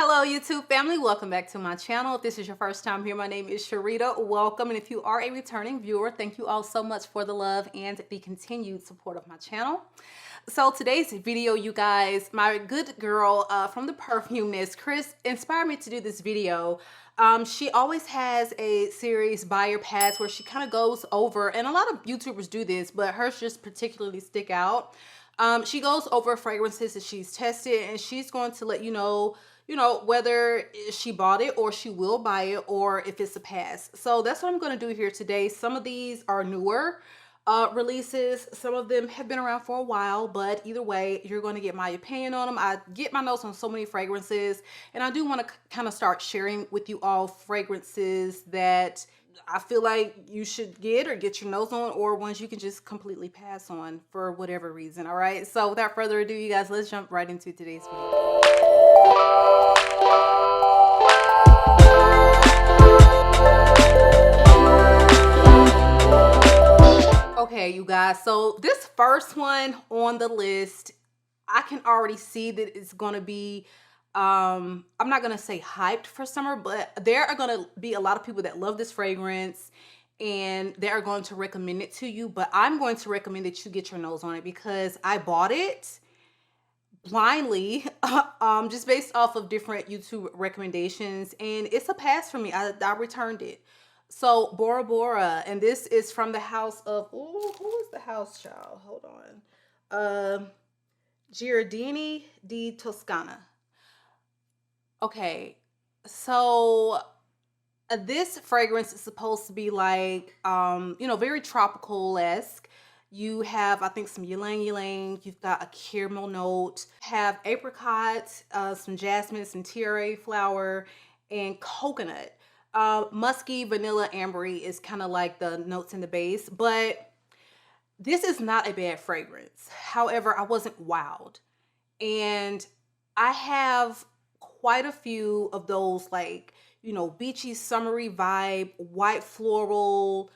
Hello YouTube family, welcome back to my channel. If this is your first time here, my name is Sharida. Welcome, and if you are a returning viewer, thank you all so much for the love and the continued support of my channel. So today's video, you guys, my good girl from the Perfumeness, Chris, inspired me to do this video. She always has a series buyer pass where she kind of goes over, and a lot of YouTubers do this, but hers just particularly stick out. She goes over fragrances that she's tested, and she's going to let you know whether she bought it or she will buy it, or if it's a pass. So that's what I'm going to do here today. Some of these are newer releases. Some of them have been around for a while, but either way, you're going to get my opinion on them. I get my notes on so many fragrances, and I do want to kind of start sharing with you all fragrances that I feel like you should get or get your nose on, or ones you can just completely pass on for whatever reason. All right, so without further ado, you guys, let's jump right into today's video. Okay, you guys, so this first one on the list, I can already see that it's going to be I'm not going to say hyped for summer, but there are going to be a lot of people that love this fragrance and they are going to recommend it to you. But I'm going to recommend that you get your nose on it because I bought it blindly just based off of different YouTube recommendations, and it's a pass for me. I returned it. So Bora Bora, and this is from the house of, ooh, who is the house, child? Hold on. Giardini di Toscana. Okay, so this fragrance is supposed to be like very tropical-esque. You have, I think, some ylang ylang. You've got a caramel note. Have apricot, some jasmine, some tiare flower, and coconut. Musky, vanilla, ambery is kind of like the notes in the base, but this is not a bad fragrance. However, I wasn't wowed, and I have quite a few of those, like, beachy, summery vibe, white floral,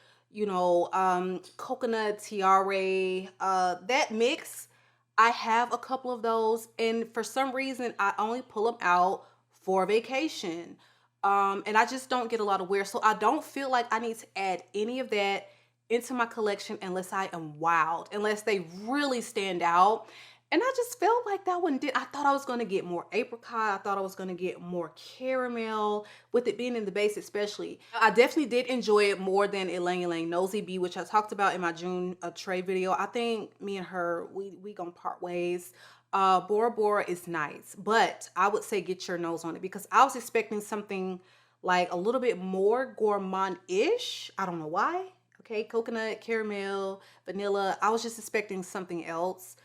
coconut, tiare, that mix. I have a couple of those, and for some reason I only pull them out for vacation. And I just don't get a lot of wear, so I don't feel like I need to add any of that into my collection unless I am wowed, unless they really stand out. And I just felt like that one did. I thought I was going to get more apricot. I thought I was going to get more caramel, with it being in the base especially. I definitely did enjoy it more than Ylang Ylang Nosy Bee, which I talked about in my June trade video. I think me and her, we gonna part ways. Bora Bora is nice, but I would say get your nose on it because I was expecting something like a little bit more gourmand-ish. I don't know why. Okay, coconut, caramel, vanilla. I was just expecting something else.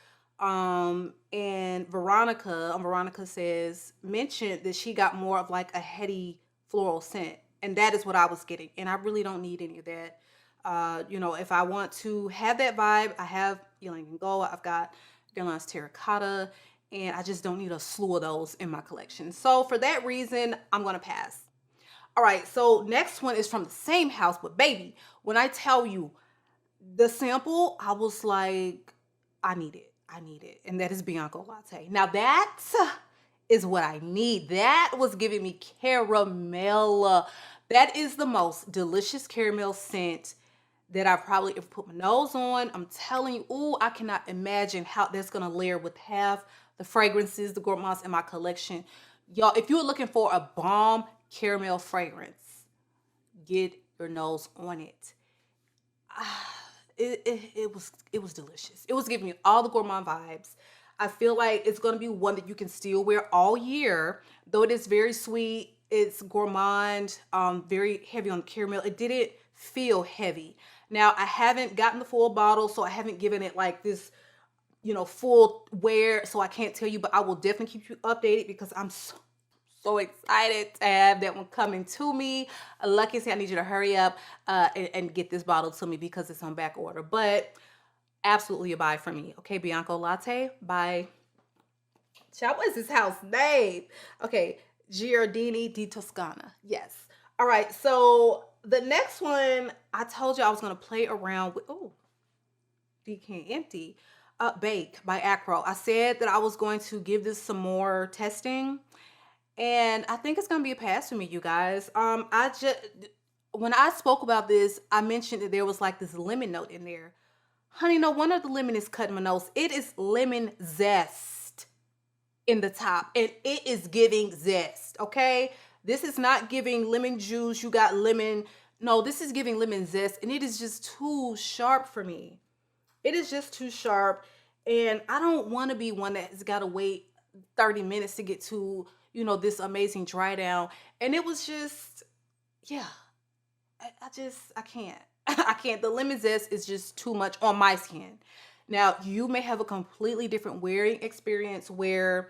And Veronica says, mentioned that she got more of like a heady floral scent, and that is what I was getting, and I really don't need any of that. If I want to have that vibe, I have Ylang and Go, I've got Guerlain's Terracotta, and I just don't need a slew of those in my collection. So for that reason, I'm gonna pass. All right, so next one is from the same house, but baby, when I tell you the sample, I was like, I need it. I need it. And that is Bianco Latte. Now that is what I need. That was giving me caramel. That is the most delicious caramel scent that I probably ever put my nose on. I'm telling you, ooh, I cannot imagine how that's gonna layer with half the fragrances, the gourmands in my collection. Y'all, if you're looking for a bomb caramel fragrance, get your nose on it. It was delicious. It was giving me all the gourmand vibes. I feel like it's going to be one that you can still wear all year, though it is very sweet. It's gourmand, very heavy on caramel. It didn't feel heavy. Now, I haven't gotten the full bottle, so I haven't given it like this, full wear, so I can't tell you, but I will definitely keep you updated because I'm so excited to have that one coming to me. Like I said, I need you to hurry up and get this bottle to me because it's on back order. But absolutely a buy for me. Okay, Bianco Latte by, what is this house name? Okay, Giardini di Toscana. Yes. All right, so the next one, I told you I was going to play around with, oh, Decant Empty, Bake by Acro. I said that I was going to give this some more testing, And I think it's gonna be a pass for me, you guys. I just when I spoke about this, I mentioned that there was like this lemon note in there. Honey, no wonder the lemon is cutting my nose. It is lemon zest in the top, and it is giving zest. Okay, this is not giving lemon juice. You got lemon. No, this is giving lemon zest, and it is just too sharp for me. It is just too sharp, and I don't want to be one that's got to wait 30 minutes to get to, this amazing dry down. And it was just, yeah, I can't. I can't. The lemon zest is just too much on my skin. Now, you may have a completely different wearing experience where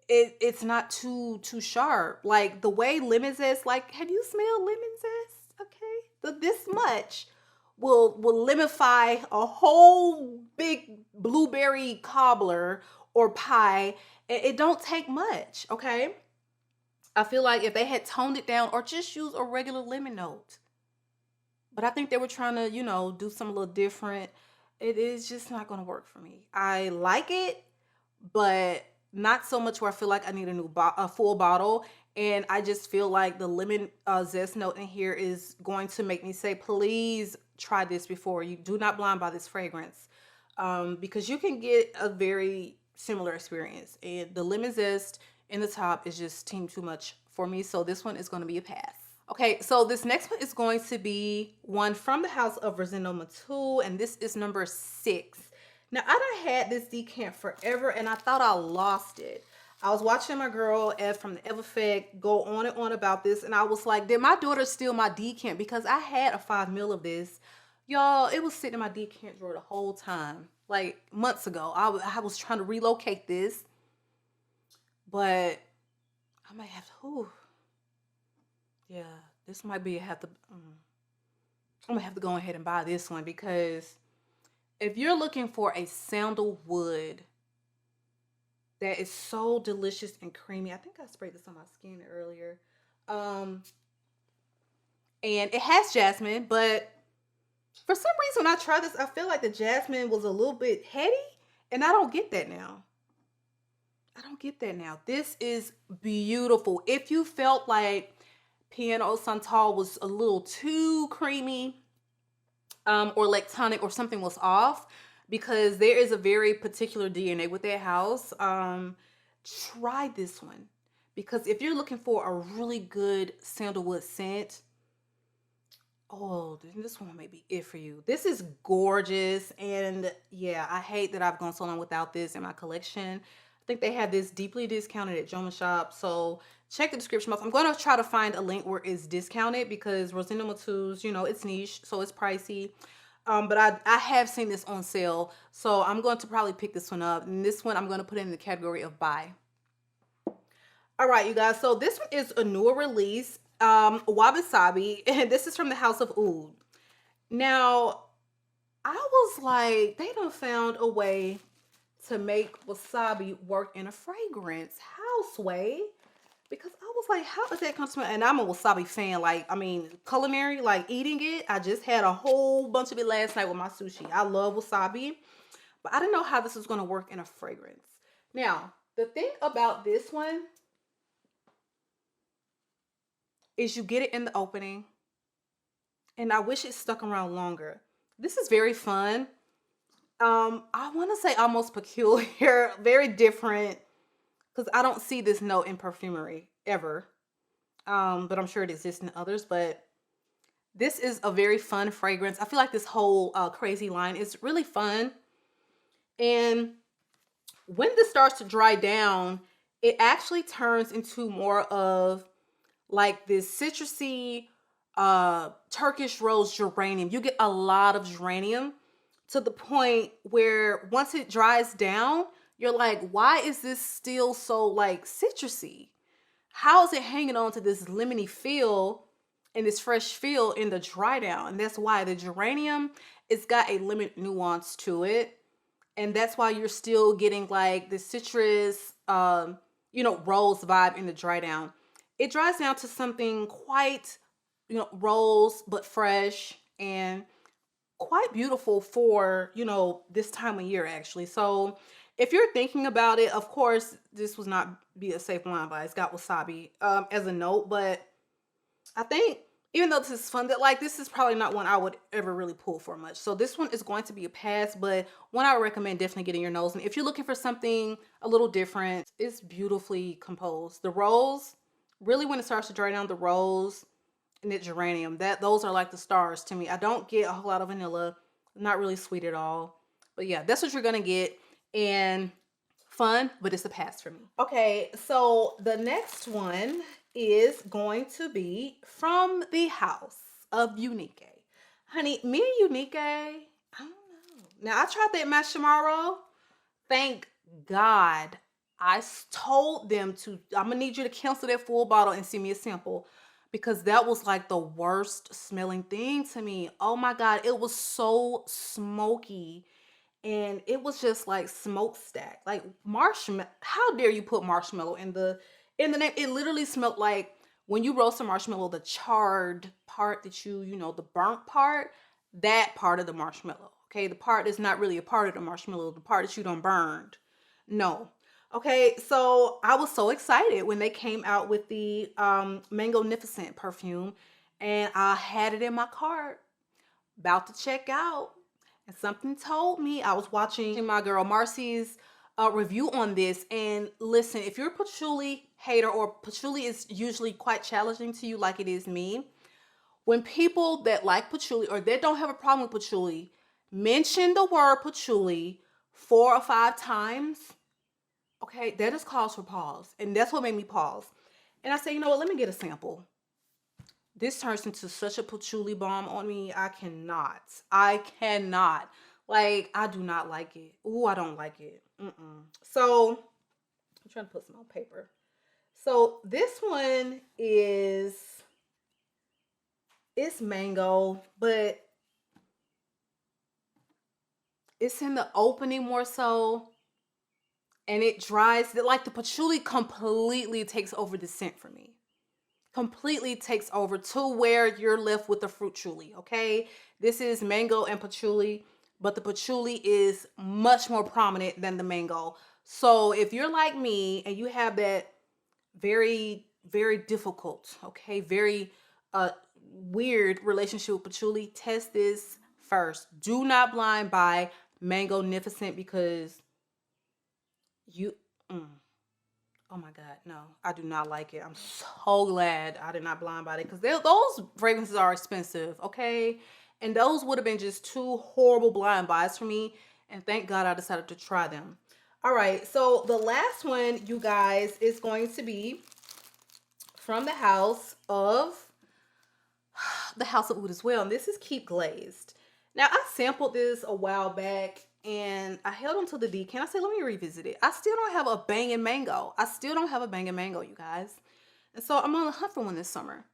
it's not too sharp. Like the way lemon zest, like, have you smelled lemon zest? Okay. This much will lemify a whole big blueberry cobbler or pie. It don't take much, okay? I feel like if they had toned it down or just use a regular lemon note. But I think they were trying to, do something a little different. It is just not going to work for me. I like it, but not so much where I feel like I need a full bottle. And I just feel like the lemon zest note in here is going to make me say, please try this before. You do not blind by this fragrance, because you can get a very similar experience. And the lemon zest in the top is just team too much for me. So this one is going to be a pass. Okay, so this next one is going to be one from the house of Rosendo Matu, and this is number 6. Now, I done had this decant forever, and I thought I lost it. I was watching my girl Ed from the Ev Effect go on and on about this, and I was like, did my daughter steal my decant? Because I had a 5 ml of this. Y'all, it was sitting in my decant drawer the whole time, like months ago. I was trying to relocate this, but I might have to, yeah, this might be, I'm gonna have to go ahead and buy this one, because if you're looking for a sandalwood that is so delicious and creamy, I think I sprayed this on my skin earlier. And it has jasmine, but for some reason when I tried this, I feel like the jasmine was a little bit heady, and I don't get that now. I don't get that now. This is beautiful. If you felt like Piano Santal was a little too creamy, or lactonic, or something was off, because there is a very particular DNA with that house, try this one. Because if you're looking for a really good sandalwood scent, oh, this one may be it for you. This is gorgeous. And yeah, I hate that I've gone so long without this in my collection. I think they have this deeply discounted at JOMASHOP. So check the description box. I'm going to try to find a link where it's discounted, because Rosendo Matu's, it's niche, so it's pricey. But I have seen this on sale, so I'm going to probably pick this one up. And this one I'm going to put in the category of buy. All right, you guys. So this one is a newer release, WABISABI, and this is from the House of Oud. Now, I was like, they done found a way to make wasabi work in a fragrance. How, Sway? Because I was like, how is that come to me? And I'm a wasabi fan. Like, I mean, culinary, like eating it. I just had a whole bunch of it last night with my sushi. I love wasabi, but I didn't know how this was going to work in a fragrance. Now, the thing about this one is you get it in the opening, and I wish it stuck around longer. This is very fun. I want to say almost peculiar, very different, because I don't see this note in perfumery ever. But I'm sure it exists in others. But this is a very fun fragrance. I feel like this whole crazy line is really fun. And when this starts to dry down, it actually turns into more of like this citrusy Turkish rose geranium. You get a lot of geranium, to the point where once it dries down, you're like, why is this still so like citrusy? How is it hanging on to this lemony feel and this fresh feel in the dry down? And that's why the geranium, it's got a lemon nuance to it. And that's why you're still getting like the citrus, rose vibe in the dry down. It dries down to something quite, rose, but fresh, and quite beautiful for, this time of year, actually. So If you're thinking about it, of course, this would not be a safe blind buy. It's got wasabi as a note, but I think even though this is fun, that like this is probably not one I would ever really pull for much. So this one is going to be a pass, but one I would recommend definitely getting your nose. And if you're looking for something a little different, it's beautifully composed. The rose, really when it starts to dry down, the rose and the geranium, those are like the stars to me. I don't get a whole lot of vanilla, not really sweet at all. But yeah, that's what you're gonna get. And fun, but it's a pass for me. Okay, so the next one is going to be from the house of Unique. Honey, me and Unique, I don't know. Now, I tried that marshmallow. Thank God. I told them I'm going to need you to cancel that full bottle and send me a sample, because that was like the worst smelling thing to me. Oh my God, it was so smoky. And it was just like smokestack, like marshmallow. How dare you put marshmallow in the name? It literally smelled like when you roast a marshmallow, the charred part that the burnt part, that part of the marshmallow. Okay, the part that's not really a part of the marshmallow, the part that you don't burned. No. Okay, so I was so excited when they came out with the Mangonificent perfume, and I had it in my cart, about to check out. And something told me, I was watching my girl Marcy's review on this. And listen, if you're a patchouli hater, or patchouli is usually quite challenging to you like it is me, when people that like patchouli or that don't have a problem with patchouli mention the word patchouli 4 or 5 times, okay, that is cause for pause. And that's what made me pause. And I said, you know what, let me get a sample. This turns into such a patchouli bomb on me. I cannot. Like, I do not like it. Ooh, I don't like it. So, I'm trying to put some on paper. So, this one it's mango, but it's in the opening more so. And it dries. Like, the patchouli completely takes over the scent for me. Completely takes over to where you're left with the fruit truly. Okay, this is mango and patchouli, but the patchouli is much more prominent than the mango. So if you're like me and you have that very, very difficult, okay, very weird relationship with patchouli, test this first. Do not blind buy Mangonificent, because you oh my God, no, I do not like it. I'm so glad I did not blind buy it, because those fragrances are expensive, okay? And those would have been just 2 horrible blind buys for me. And thank God I decided to try them. All right, so the last one, you guys, is going to be from the house of Oud as well. And this is Keep Glazed. Now, I sampled this a while back, and I held on to the decant. I said, let me revisit it. I still don't have a banging mango. You guys. And so I'm on the hunt for one this summer.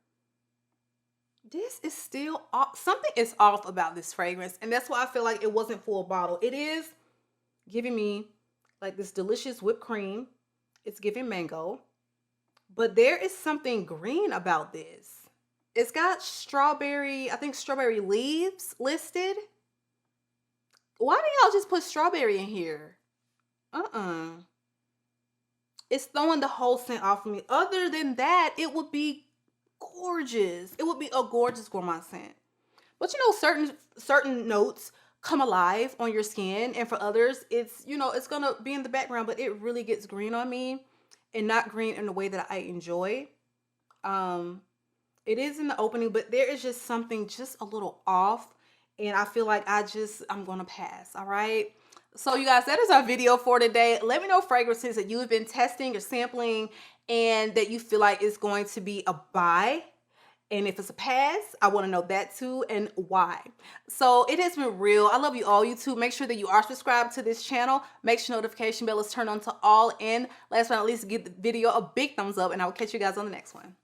This is still off. Something is off about this fragrance. And that's why I feel like it wasn't full bottle. It is giving me like this delicious whipped cream. It's giving mango. But there is something green about this. It's got strawberry, I think strawberry leaves listed. Why do y'all just put strawberry in here? It's throwing the whole scent off of me. Other than that, it would be gorgeous. It would be a gorgeous gourmand scent. But certain notes come alive on your skin, and for others, it's gonna be in the background, but it really gets green on me, and not green in the way that I enjoy. It is in the opening, but there is just something just a little off. And I feel like I'm going to pass. All right. So you guys, that is our video for today. Let me know fragrances that you have been testing or sampling and that you feel like is going to be a buy. And if it's a pass, I want to know that too, and why. So it has been real. I love you all, YouTube. Make sure that you are subscribed to this channel. Make sure notification bell is turned on to all. And last but not least, give the video a big thumbs up, and I will catch you guys on the next one.